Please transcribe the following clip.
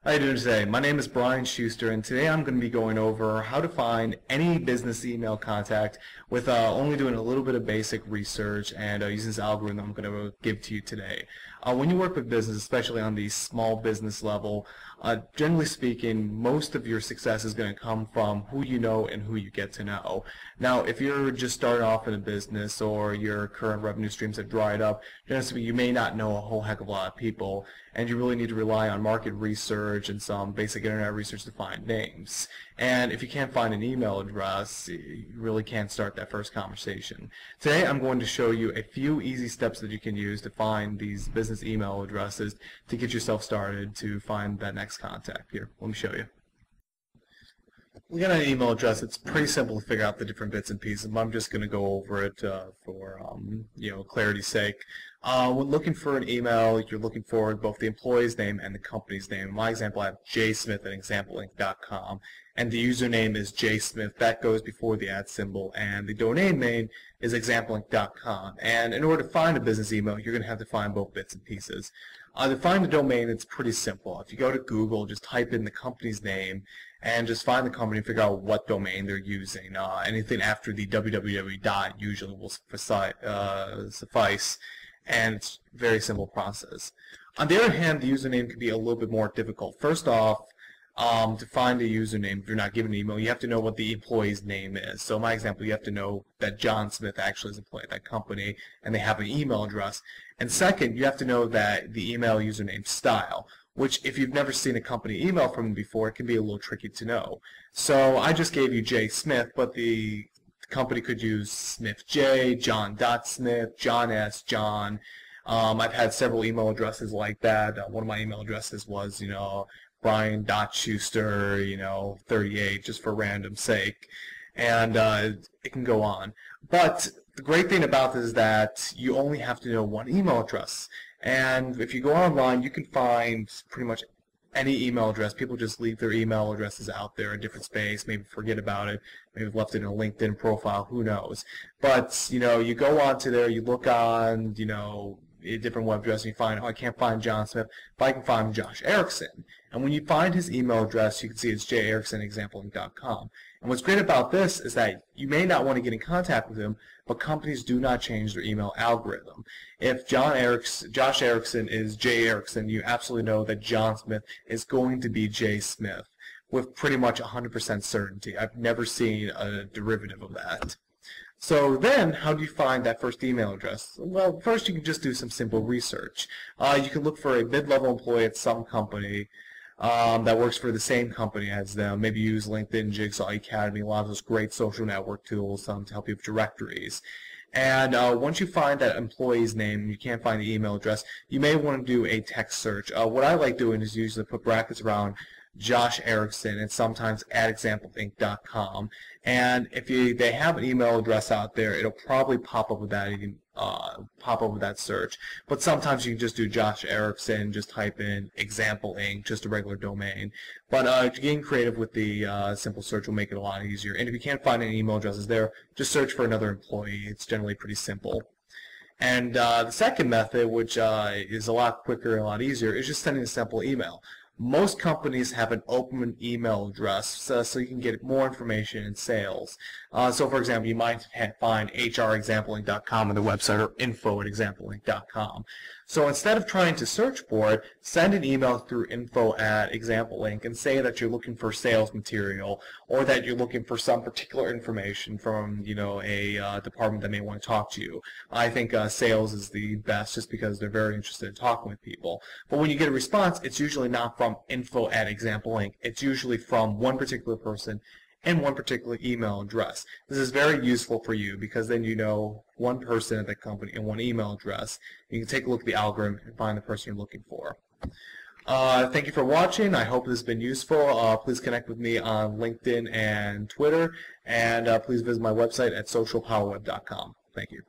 How you doing today? My name is Brian Schuster, and today I'm going to be going over how to find any business email contact with only doing a little bit of basic research and using this algorithm I'm going to give to you today. When you work with business, especially on the small business level, generally speaking, most of your success is going to come from who you know and who you get to know. Now, if you're just starting off in a business or your current revenue streams have dried up, generally speaking, you may not know a whole heck of a lot of people, and you really need to rely on market research and some basic internet research to find names. And if you can't find an email address, you really can't start that first conversation. Today I'm going to show you a few easy steps that you can use to find these business email addresses to get yourself started to find that next contact. Here, let me show you. We got an email address. It's pretty simple to figure out the different bits and pieces, but I'm just going to go over it for clarity's sake. When looking for an email, you're looking for both the employee's name and the company's name. In my example, I have jsmith at exampleinc.com, and the username is jsmith. That goes before the @ symbol, and the domain name is exampleinc.com. And in order to find a business email, you're going to have to find both bits and pieces. To find the domain, it's pretty simple. If you go to Google, just type in the company's name and just find the company and figure out what domain they're using. Anything after the www dot usually will suffice, and it's a very simple process. On the other hand, the username can be a little bit more difficult. First off, to find a username, if you're not given an email, you have to know what the employee's name is. So in my example, you have to know that John Smith actually is an employee at that company and they have an email address. And second, you have to know that the email username style, which if you've never seen a company email from them before, it can be a little tricky to know. So I just gave you J Smith, but the company could use Smith J, John.Smith, John S, John. I've had several email addresses like that. One of my email addresses was, Brian.Schuster, 38, just for random sake. And it can go on. But the great thing about this is that you only have to know one email address. And if you go online, you can find pretty much any email address. People just leave their email addresses out there in different space, maybe forget about it, maybe left it in a LinkedIn profile, who knows. But, you go onto there, you look on, a different web address, and you find, I can't find John Smith, but I can find Josh Erickson. And when you find his email address, you can see it's jerickson@exampleinc.com. And what's great about this is that you may not want to get in contact with him, but companies do not change their email algorithm. If Josh Erickson is J Erickson, you absolutely know that John Smith is going to be J Smith with pretty much 100% certainty. I've never seen a derivative of that. So then, how do you find that first email address? Well, first you can just do some simple research. You can look for a mid-level employee at some company that works for the same company as them. Maybe use LinkedIn, Jigsaw Academy, a lot of those great social network tools to help you with directories. And once you find that employee's name and you can't find the email address, you may want to do a text search. What I like doing is usually put brackets around Josh Erickson and sometimes at exampleinc.com, and if they have an email address out there, it'll probably pop up with that search. But sometimes you can just do Josh Erickson, just type in Example Inc., just a regular domain. But getting creative with the simple search will make it a lot easier. And if you can't find any email addresses there, just search for another employee. It's generally pretty simple. And the second method, which is a lot quicker and a lot easier, is just sending a simple email. Most companies have an open email address, so you can get more information in sales. So, for example, you might find hr@exampleinc.com on the website or info@exampleinc.com. So instead of trying to search for it, send an email through info@exampleinc and say that you're looking for sales material or that you're looking for some particular information from, a department that may want to talk to you. I think sales is the best just because they're very interested in talking with people. But when you get a response, it's usually not from info@exampleinc. It's usually from one particular person and one particular email address. This is very useful for you because then you know one person at the company and one email address. You can take a look at the algorithm and find the person you're looking for. Thank you for watching. I hope this has been useful. Please connect with me on LinkedIn and Twitter, and please visit my website at socialpowerweb.com. Thank you.